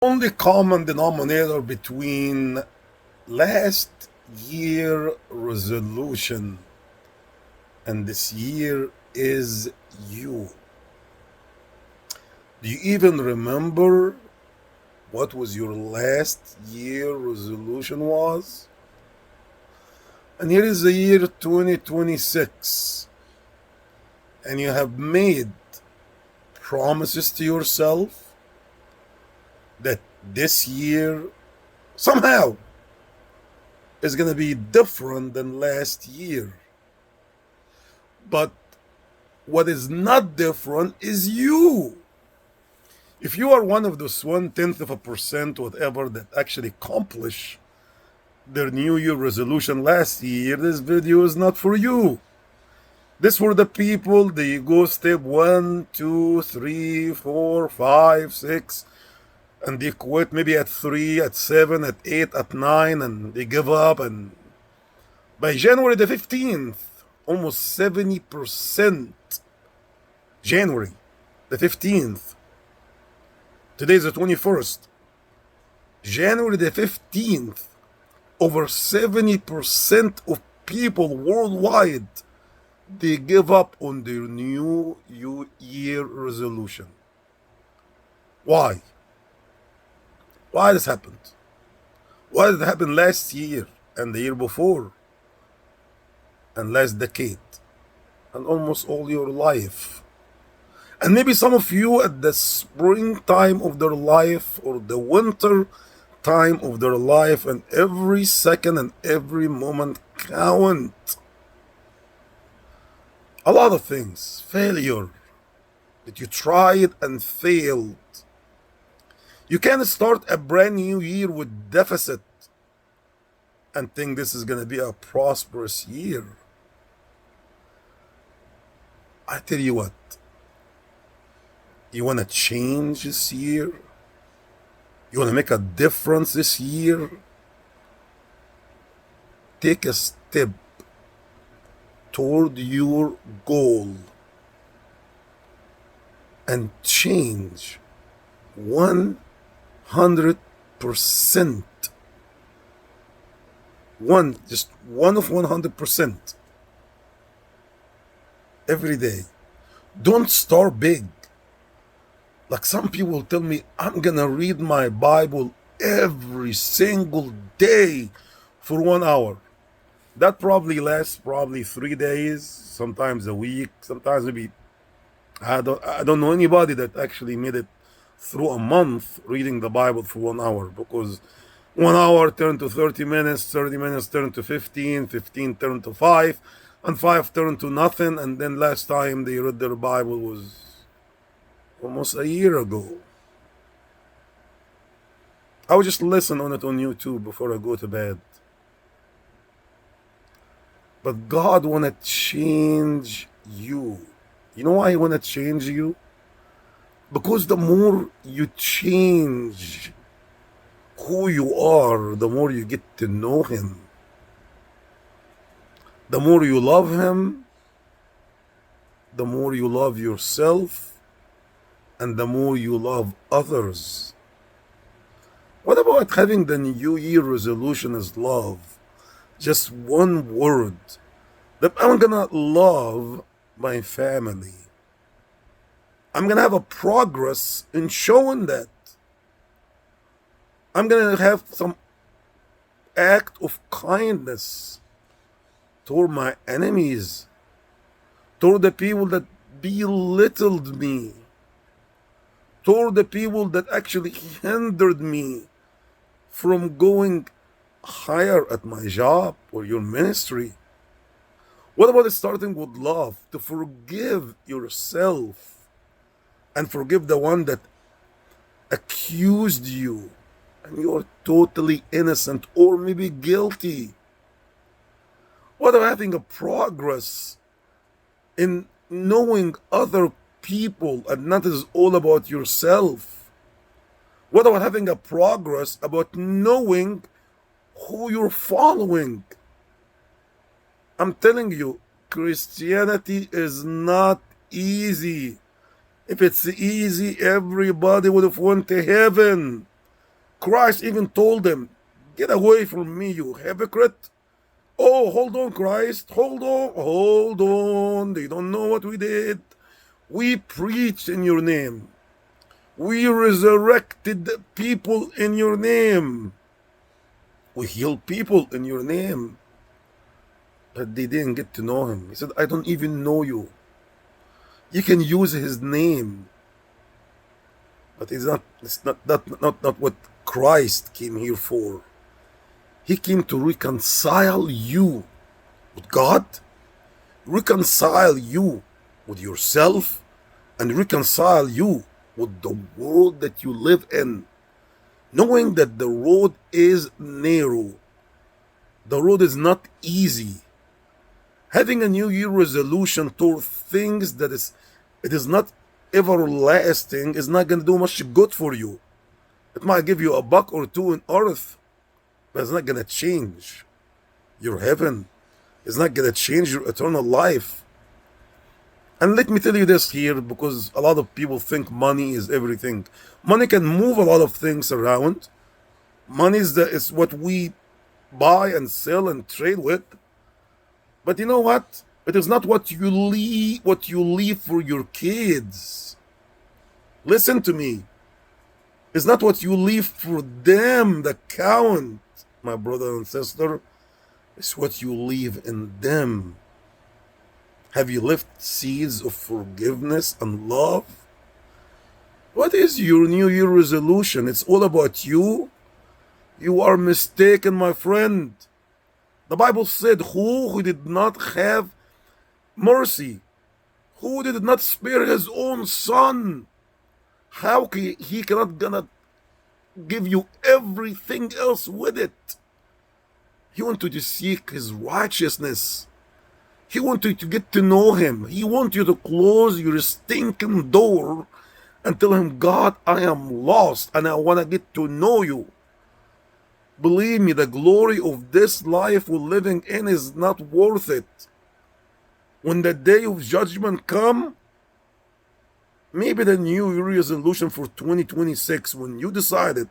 Only common denominator between last year resolution and this year is you. Do you even remember what was your last year resolution was? And here is the year 2026, and you have made promises to yourself that this year somehow is going to be different than last year. But what is not different is you. If you are one of those 1/10 of a percent, whatever, that actually accomplish their New Year resolution last year, this video is not for you. This for the people, they go step 1, 2, 3, 4, 5, 6, and they quit maybe at 3, at 7, at 8, at 9, and they give up. And by January the 15th, almost 70%, January the 15th, today's the 21st, January the 15th, over 70% of people worldwide, they give up on their New Year resolution. Why? Why this happened? Why did it happen last year and the year before and last decade and almost all your life? And maybe some of you at the springtime of their life or the winter time of their life, and every second and every moment count. A lot of things, failure, that you tried and failed. You can't start a brand new year with deficit and think this is going to be a prosperous year. I tell you what, you want to change this year? You want to make a difference this year? Take a step toward your goal and change 100%. Just one of 100% every day. Don't start big. Like some people tell me, I'm gonna read my Bible every single day for 1 hour. That probably lasts 3 days, sometimes a week, sometimes maybe I don't know anybody that actually made it through a month reading the Bible for 1 hour, because 1 hour turned to 30 minutes, 30 minutes turned to 15, 15 turned to 5, and 5 turned to nothing. And then last time they read their Bible was almost a year ago. I would just listen on it on YouTube before I go to bed. But God want to change you. You know why He want to change you? Because the more you change who you are, the more you get to know Him. The more you love Him, the more you love yourself, and the more you love others. What about having the New Year resolution as love? Just one word, that I'm gonna love my family. I'm gonna have a progress in showing that. I'm gonna have some act of kindness toward my enemies, toward the people that belittled me, toward the people that actually hindered me from going higher at my job or your ministry. What about starting with love, to forgive yourself and forgive the one that accused you and you are totally innocent or maybe guilty? What about having a progress in knowing other people and not as all about yourself? What about having a progress about knowing who you're following? I'm telling you, Christianity is not easy. If it's easy, everybody would have went to heaven. Christ even told them, "Get away from me, you hypocrite." Oh, hold on, Christ. Hold on. Hold on. They don't know what we did. We preached in your name. We resurrected people in your name. We healed people in your name. But they didn't get to know him. He said, I don't even know you. You can use his name. But it's not what Christ came here for. He came to reconcile you with God, reconcile you with yourself, and reconcile you with the world that you live in, knowing that the road is narrow. The road is not easy. Having a New Year resolution toward things that it is not everlasting is not going to do much good for you. It might give you a buck or two in earth, but it's not going to change your heaven. It's not going to change your eternal life. And let me tell you this here, because a lot of people think money is everything. Money can move a lot of things around. Money is what we buy and sell and trade with. But you know what? It is not what you leave for your kids. Listen to me. It's not what you leave for them that count, my brother and sister. It's what you leave in them. Have you left seeds of forgiveness and love? What is your New Year resolution? It's all about you? You are mistaken, my friend. The Bible said, who did not have mercy, who did not spare his own son, how he cannot gonna give you everything else with it? He wanted to seek his righteousness. He wanted to get to know him. He wants you to close your stinking door and tell him, God, I am lost and I want to get to know you. Believe me, the glory of this life we're living in is not worth it. When the day of judgment come, maybe the New Year resolution for 2026, when you decided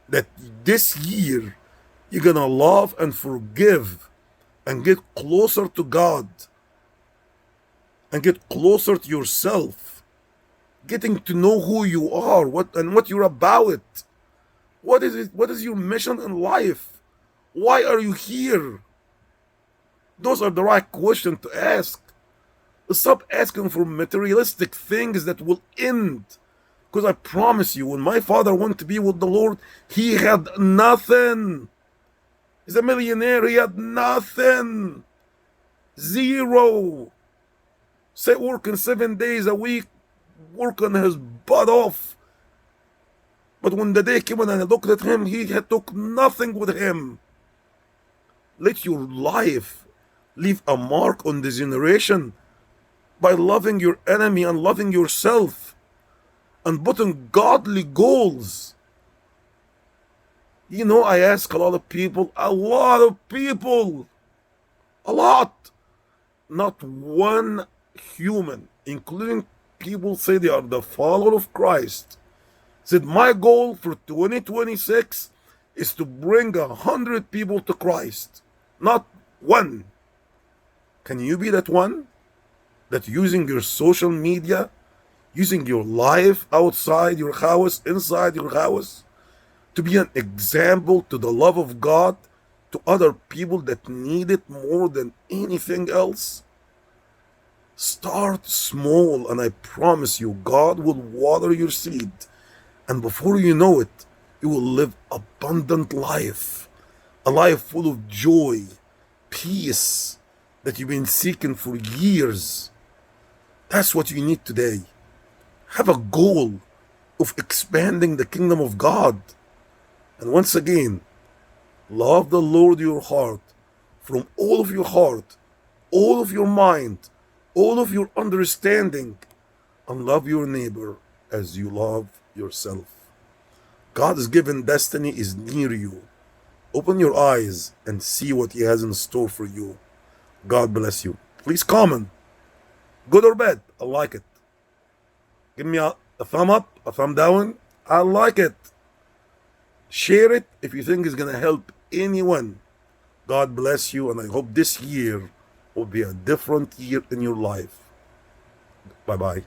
that this year you're gonna love and forgive and get closer to God and get closer to yourself, getting to know who you are, what you're about. What is it? What is your mission in life? Why are you here? Those are the right questions to ask. Stop asking for materialistic things that will end. Because I promise you, when my father wanted to be with the Lord, he had nothing. He's a millionaire, he had nothing. Zero. Say working 7 days a week, working his butt off. But when the day came and I looked at him, he had took nothing with him. Let your life leave a mark on the generation by loving your enemy and loving yourself and putting godly goals. You know, I ask a lot of people, a lot, not one human, including people say they are the follower of Christ, said my goal for 2026 is to bring 100 people to Christ. Not one. Can you be that one? That using your social media, using your life outside your house, inside your house, to be an example to the love of God to other people that need it more than anything else? Start small, and I promise you, God will water your seed. And before you know it, you will live abundant life, a life full of joy, peace that you've been seeking for years. That's what you need today. Have a goal of expanding the kingdom of God. And once again, love the Lord your heart from all of your heart, all of your mind, all of your understanding, and love your neighbor as you love yourself. God's given destiny is near you. Open your eyes and see what He has in store for you. God bless you. Please comment, good or bad. I like it. Give me a thumb up, a thumb down. I like it. Share Share it if you think it's going to help anyone. God bless you, and I hope this year will be a different year in your life. Bye bye.